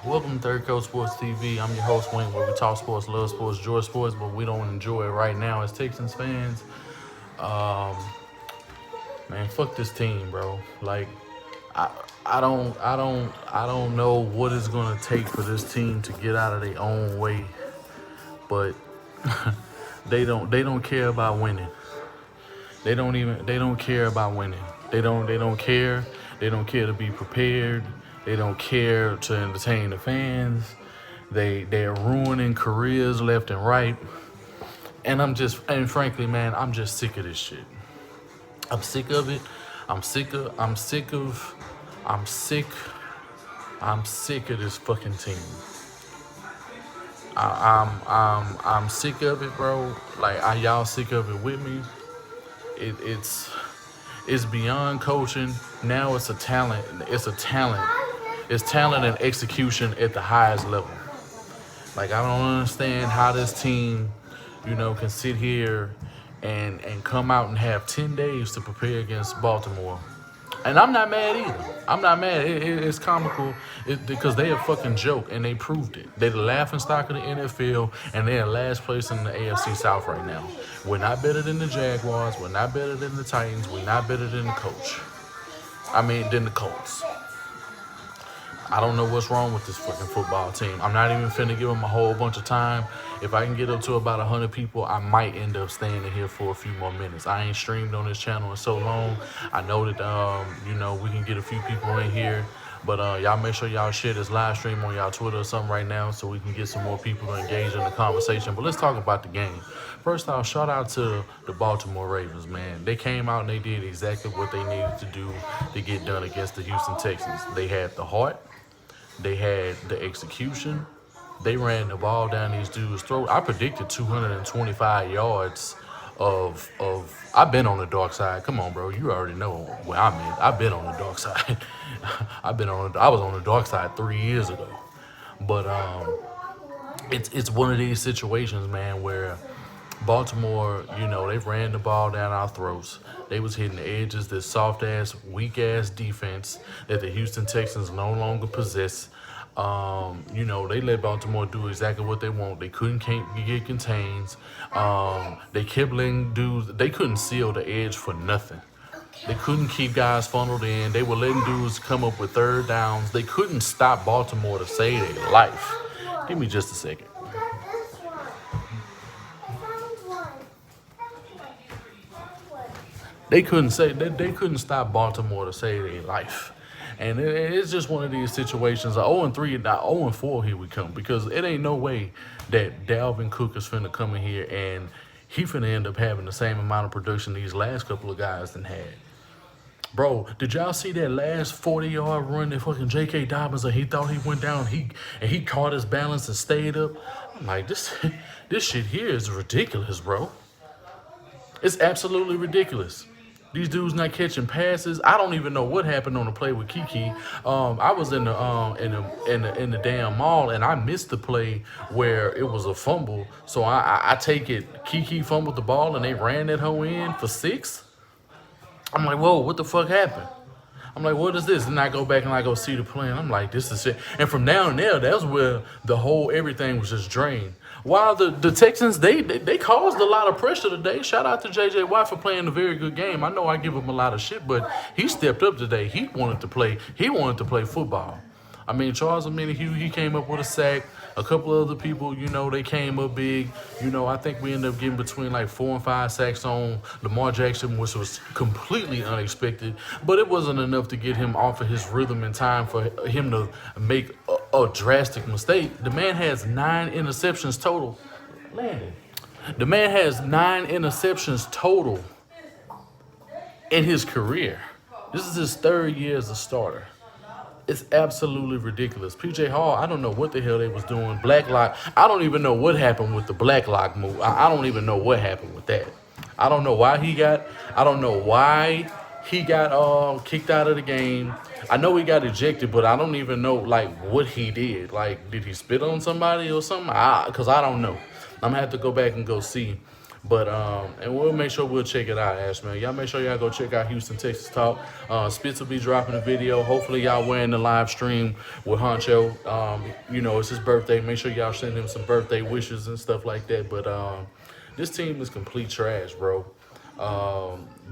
Welcome to Third Coast Sports TV. I'm your host, Wayne, where we talk sports, love sports, enjoy sports, but we don't enjoy it right now as Texans fans. Um, man, fuck this team, bro. Like, I, I don't know what it's gonna take for this team to get out of their own way, but they don't care about winning. They don't care about winning. They don't care. They don't care to be prepared. They don't care to entertain the fans. They're ruining careers left and right. And frankly, man, I'm just sick of this shit. I'm sick of it. I'm sick of I'm sick I'm sick of this fucking team. I'm sick of it, bro. Like, are y'all sick of it with me? It's beyond coaching. Now it's a talent. It's a talent. It's talent and execution at the highest level. Like, I don't understand how this team, can sit here and come out and have 10 days to prepare against Baltimore. And I'm not mad either. I'm not mad. It's comical because they a fucking joke, and they proved it. They're the laughing stock of the NFL, and they're in last place in the AFC South right now. We're not better than the Jaguars. We're not better than the Titans. We're not better than the coach. Than the Colts. I don't know what's wrong with this fucking football team. I'm not even finna give them a whole bunch of time. If I can get up to about 100 people, I might end up staying in here for a few more minutes. I ain't streamed on this channel in so long. I know that, we can get a few people in here. But y'all make sure y'all share this live stream on y'all Twitter or something right now so we can get some more people to engage in the conversation. But let's talk about the game. First off, shout out to the Baltimore Ravens, man. They came out and they did exactly what they needed to do to get done against the Houston Texans. They had the heart. They had the execution. They ran the ball down these dudes' throat. I predicted 225 yards of I've been on the dark side. Come on, bro. You already know where I'm at. I've been on the dark side. I was on the dark side 3 years ago. But it's one of these situations, man, where Baltimore, they ran the ball down our throats. They was hitting the edges, this soft ass, weak ass defense that the Houston Texans no longer possess. They let Baltimore do exactly what they want. They can't get contained. They kept letting dudes. They couldn't seal the edge for nothing. They couldn't keep guys funneled in. They were letting dudes come up with third downs. They couldn't stop Baltimore to save their life. Give me just a second. They couldn't stop Baltimore to save their life. And it's just one of these situations. 0-3, not 0-4, here we come. Because it ain't no way that Dalvin Cook is finna come in here and he finna end up having the same amount of production these last couple of guys done had. Bro, did y'all see that last 40-yard run that fucking J.K. Dobbins, and he thought he went down, he caught his balance and stayed up? I'm like, this shit here is ridiculous, bro. It's absolutely ridiculous. These dudes not catching passes. I don't even know what happened on the play with Kiki. I was in the damn mall, and I missed the play where it was a fumble. So I take it Kiki fumbled the ball and they ran that hoe in for 6. I'm like, whoa, what the fuck happened? I'm like, what is this? And I go back and I go see the play, and I'm like, this is shit. And from down there, that's where the whole everything was just drained. While the Texans, they caused a lot of pressure today. Shout out to J.J. Watt for playing a very good game. I know I give him a lot of shit, but he stepped up today. He wanted to play football. Charles Omenihu, he came up with a sack. A couple of other people, they came up big. I think we ended up getting between like 4 and 5 sacks on Lamar Jackson, which was completely unexpected. But it wasn't enough to get him off of his rhythm in time for him to make a drastic mistake. The man has 9 interceptions total. Landon. The man has 9 interceptions total in his career. This is his 3rd year as a starter. It's absolutely ridiculous. PJ Hall, I don't know what the hell they was doing. Black lock. I don't even know what happened with the black lock move. I don't even know what happened with that. I don't know why he got kicked out of the game. I know he got ejected, but I don't even know what he did. Did he spit on somebody or something? Because I don't know. I'm gonna have to go back and go see. But and we'll make sure we'll check it out, Ash man. Y'all make sure y'all go check out Houston Texas Talk. Spitz will be dropping a video. Hopefully y'all wearing the live stream with Honcho. It's his birthday. Make sure y'all send him some birthday wishes and stuff like that. But this team is complete trash, bro.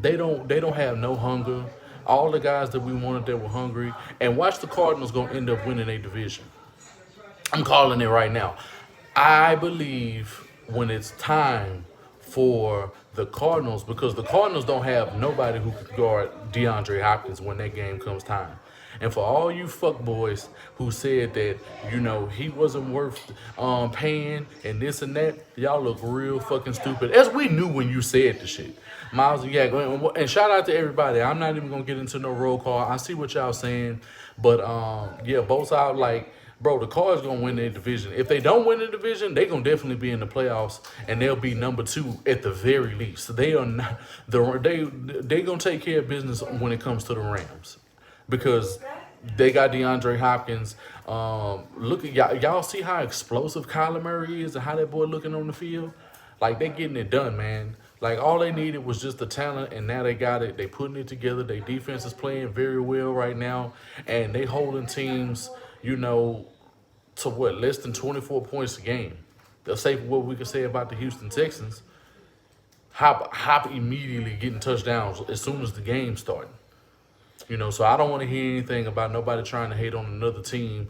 They don't have no hunger. All the guys that we wanted that were hungry. And watch the Cardinals gonna end up winning a division. I'm calling it right now. I believe when it's time for the Cardinals, because the Cardinals don't have nobody who can guard DeAndre Hopkins when that game comes time. And for all you fuckboys who said that, he wasn't worth paying and this and that, y'all look real fucking stupid. As we knew when you said the shit. Miles, yeah, and shout out to everybody. I'm not even gonna get into no roll call. I see what y'all saying, but yeah, both sides like. Bro, the Cards gonna win their division. If they don't win the division, they gonna definitely be in the playoffs, and they'll be number 2 at the very least. They are not they gonna take care of business when it comes to the Rams, because they got DeAndre Hopkins. Look at y'all see how explosive Kyler Murray is and how that boy looking on the field. Like they getting it done, man. Like all they needed was just the talent, and now they got it. They putting it together. Their defense is playing very well right now, and they holding teams. To what, less than 24 points a game. They'll say what we can say about the Houston Texans. Hop immediately getting touchdowns as soon as the game started. So I don't want to hear anything about nobody trying to hate on another team,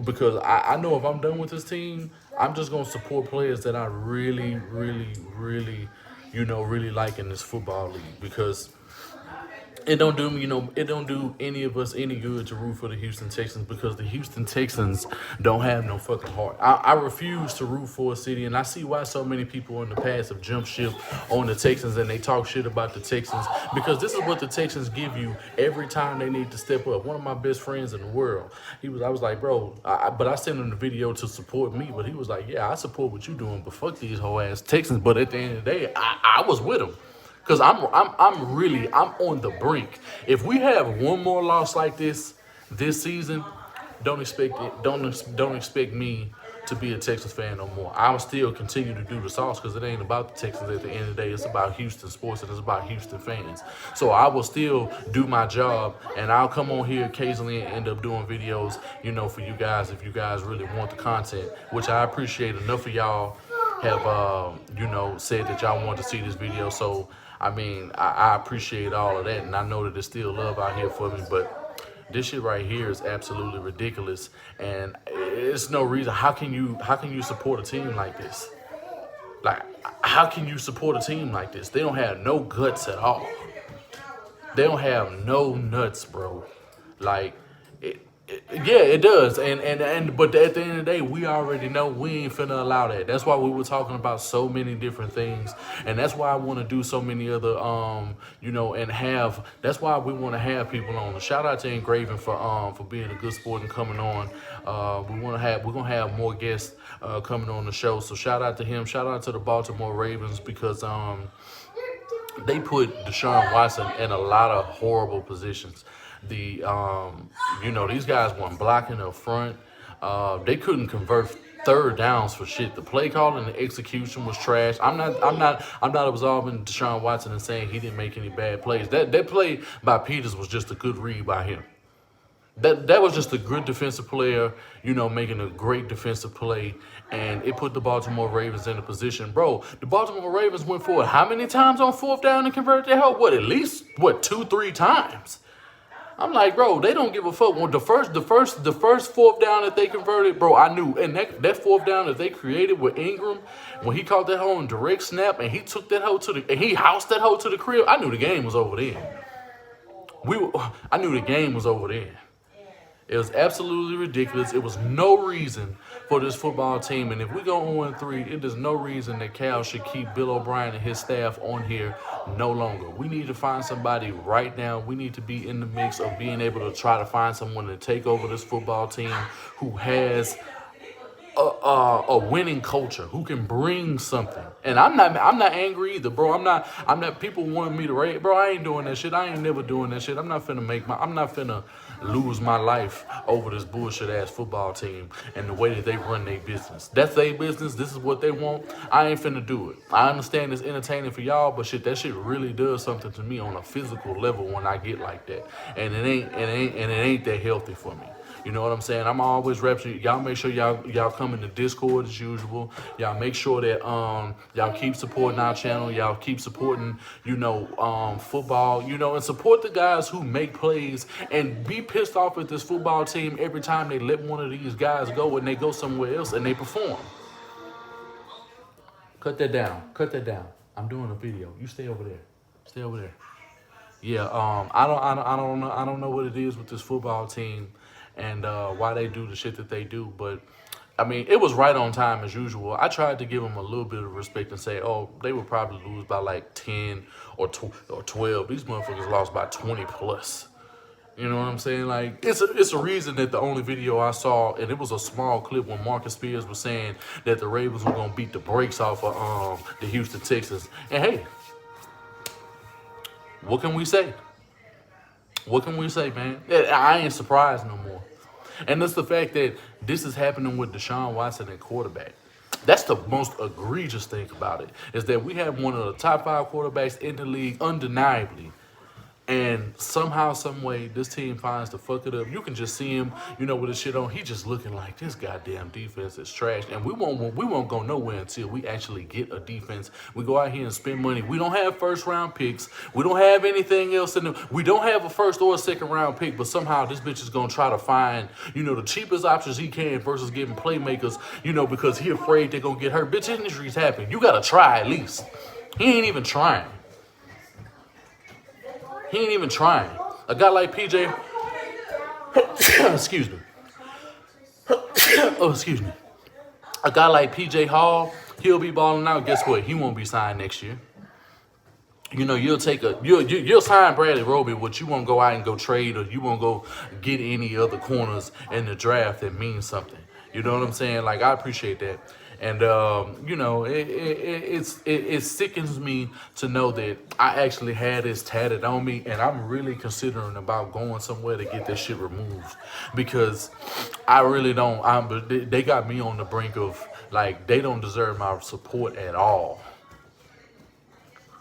because I know if I'm done with this team, I'm just going to support players that I really, really, really, really like in this football league, because it don't do it don't do any of us any good to root for the Houston Texans, because the Houston Texans don't have no fucking heart. I refuse to root for a city, and I see why so many people in the past have jumped ship on the Texans and they talk shit about the Texans, because this is what the Texans give you every time they need to step up. One of my best friends in the world, I was like, bro, but I sent him the video to support me, but he was like, yeah, I support what you doing, but fuck these whole ass Texans. But at the end of the day, I was with him. Cause I'm on the brink. If we have one more loss like this season, don't expect it. Don't expect me to be a Texans fan no more. I will still continue to do the sauce, because it ain't about the Texans at the end of the day. It's about Houston sports, and it's about Houston fans. So I will still do my job, and I'll come on here occasionally and end up doing videos, for you guys, if you guys really want the content, which I appreciate. Enough of y'all have, said that y'all want to see this video. So, I appreciate all of that, and I know that there's still love out here for me, but this shit right here is absolutely ridiculous, and it's no reason. How can you support a team like this? Like, how can you support a team like this? They don't have no guts at all. They don't have no nuts, bro. Like, yeah, it does, but at the end of the day, we already know we ain't finna allow that. That's why we were talking about so many different things, and that's why I want to do so many other, That's why we want to have people on. Shout out to Engraven for being a good sport and coming on. We're gonna have more guests coming on the show. So shout out to him. Shout out to the Baltimore Ravens, because they put Deshaun Watson in a lot of horrible positions. These guys weren't blocking up front. They couldn't convert third downs for shit. The play calling and the execution was trash. I'm not absolving Deshaun Watson and saying he didn't make any bad plays. That play by Peters was just a good read by him. That was just a good defensive player, making a great defensive play, and it put the Baltimore Ravens in a position. Bro, the Baltimore Ravens went for it how many times on fourth down and converted their help? At least 2-3 times. I'm like, bro, they don't give a fuck. When the first fourth down that they converted, bro, I knew. And that fourth down that they created with Ingram, when he caught that hoe in direct snap and he took that hoe and he housed that hoe to the crib, I knew the game was over there. I knew the game was over there. It was absolutely ridiculous. It was no reason for this football team. And if we go 0-3, it is no reason that Cal should keep Bill O'Brien and his staff on here no longer. We need to find somebody right now. We need to be in the mix of being able to try to find someone to take over this football team who has a winning culture, who can bring something. And I'm not angry either, bro. I'm not people wanting me to rate, bro. I ain't doing that shit. I ain't never doing that shit. I'm not finna lose my life over this bullshit ass football team and the way that they run their business. That's their business. This is what they want. I ain't finna do it. I understand it's entertaining for y'all, but shit, that shit really does something to me on a physical level when I get like that. And it ain't that healthy for me. You know what I'm saying? I'm always repping. Y'all make sure y'all come in the Discord as usual. Y'all make sure that y'all keep supporting our channel. Y'all keep supporting, football, and support the guys who make plays, and be pissed off at this football team every time they let one of these guys go and they go somewhere else and they perform. Cut that down. Cut that down. I'm doing a video. You stay over there. Stay over there. Yeah, I don't know what it is with this football team and why they do the shit that they do, but I mean, it was right on time as usual. I tried to give them a little bit of respect and say, oh, they would probably lose by like 10 or 12. These motherfuckers lost by 20 plus. You know what I'm saying? Like, it's a reason that the only video I saw, and it was a small clip when Marcus Spears was saying that the Ravens were gonna beat the brakes off of the Houston Texans. And hey, what can we say? What can we say, man? I ain't surprised no more. And that's the fact that this is happening with Deshaun Watson at quarterback. That's the most egregious thing about it, is that we have one of the top 5 quarterbacks in the league, undeniably. And somehow, some way, this team finds to fuck it up. You can just see him, with his shit on. He just looking like this goddamn defense is trash. And we won't go nowhere until we actually get a defense. We go out here and spend money. We don't have first round picks. We don't have anything else in them. We don't have a first or a second round pick. But somehow this bitch is gonna try to find, the cheapest options he can versus giving playmakers, because he afraid they're gonna get hurt. Bitch, injuries happen. You gotta try at least. He ain't even trying. He ain't even trying. A guy like PJ, excuse me. Oh, excuse me. A guy like PJ Hall, he'll be balling out. Guess what? He won't be signed next year. You'll sign Bradley Roby, but you won't go out and go trade, or you won't go get any other corners in the draft that means something. You know what I'm saying? Like, I appreciate that. And, it sickens me to know that I actually had this tatted on me, and I'm really considering about going somewhere to get this shit removed, because I really don't. They got me on the brink of, like, they don't deserve my support at all.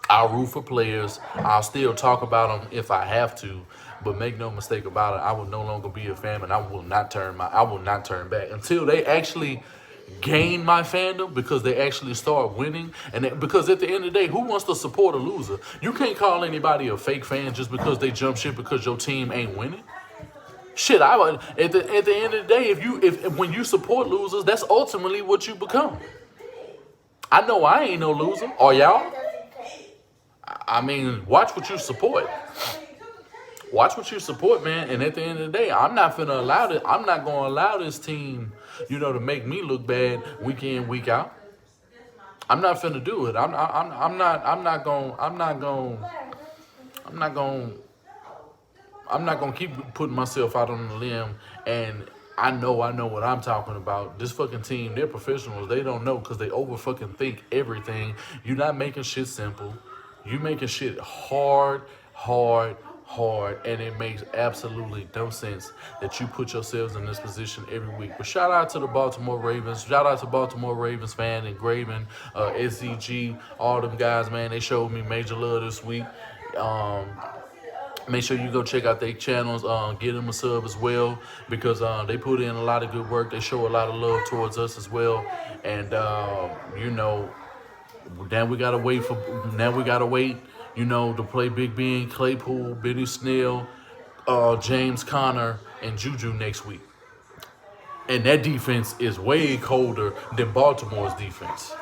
I'll root for players. I'll still talk about them if I have to, but make no mistake about it, I will no longer be a fan, and I will not turn back until they actually gain my fandom, because they actually start winning. And because at the end of the day, who wants to support a loser? You can't call anybody a fake fan just because they jump ship because your team ain't winning. Shit, I would at the end of the day, if when you support losers, that's ultimately what you become. I know I ain't no loser. Are y'all? I mean, watch what you support. Watch what you support, man. And at the end of the day, I'm not gonna allow this team, to make me look bad week in, week out. I'm not finna do it. I'm not gonna keep putting myself out on the limb. And I know what I'm talking about. This fucking team, they're professionals. They don't know because they over fucking think everything. You're not making shit simple. You making shit hard, and it makes absolutely no sense that you put yourselves in this position every week. But shout out to the Baltimore Ravens. Shout out to Baltimore Ravens fan and Graven, SCG, all them guys, man. They showed me major love this week. Make sure you go check out their channels. Get them a sub as well, because they put in a lot of good work. They show a lot of love towards us as well. And, now we gotta wait, to play Big Ben, Claypool, Benny Snell, James Conner, and Juju next week. And that defense is way colder than Baltimore's defense.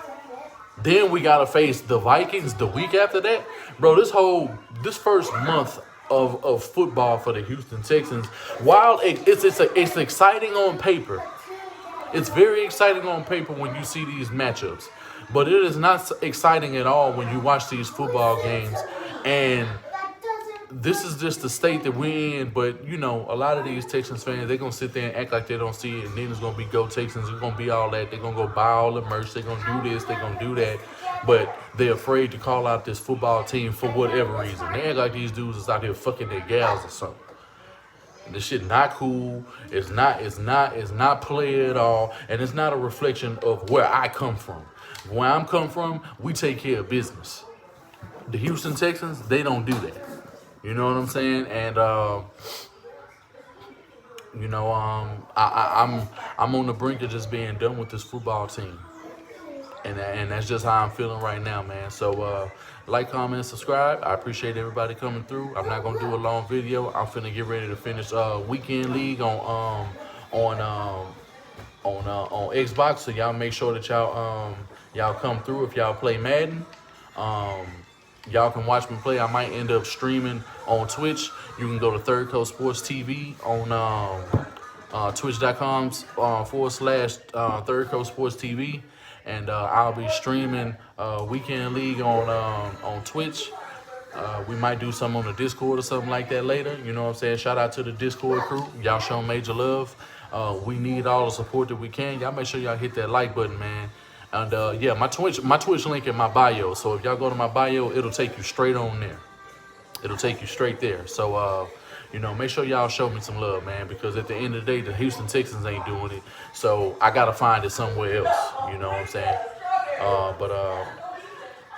Then we gotta face the Vikings the week after that. Bro, this first month of football for the Houston Texans, while it's exciting on paper, it's very exciting on paper when you see these matchups. But it is not exciting at all when you watch these football games and this is just the state that we're in. But you know, a lot of these Texans fans, they're gonna sit there and act like they don't see it, and then it's gonna be go Texans. It's gonna be all that. They're gonna go buy all the merch. They're gonna do this. They're gonna do that. But they're afraid to call out this football team for whatever reason. They act like these dudes is out here fucking their gals or something. This shit not cool. It's not play at all, and it's not a reflection of where I come from. Where I'm come from, we take care of business. The Houston Texans, they don't do that. You know what I'm saying? And I'm on the brink of just being done with this football team, and that's just how I'm feeling right now, man. So like, comment, subscribe. I appreciate everybody coming through. I'm not gonna do a long video. I'm finna get ready to finish weekend league on Xbox. So y'all make sure that y'all come through if y'all play Madden. Y'all can watch me play. I might end up streaming on Twitch. You can go to Third Coast Sports TV on twitch.com/Third Coast Sports TV. And I'll be streaming Weekend League on Twitch. We might do something on the Discord or something like that later. You know what I'm saying? Shout out to the Discord crew. Y'all show major love. We need all the support that we can. Y'all make sure y'all hit that like button, man. And yeah, my Twitch link in my bio. So if y'all go to my bio, it'll take you straight on there. It'll take you straight there. So make sure y'all show me some love, man, because at the end of the day, the Houston Texans ain't doing it. So I gotta find it somewhere else. You know what I'm saying? But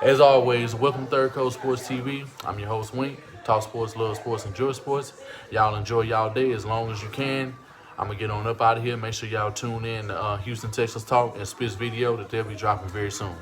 as always, welcome to Third Coast Sports TV. I'm your host, Wink. Talk sports, love sports, enjoy sports. Y'all enjoy y'all day as long as you can. I'm going to get on up out of here. Make sure y'all tune in to Houston Texans Talk and Spitz video that they'll be dropping very soon.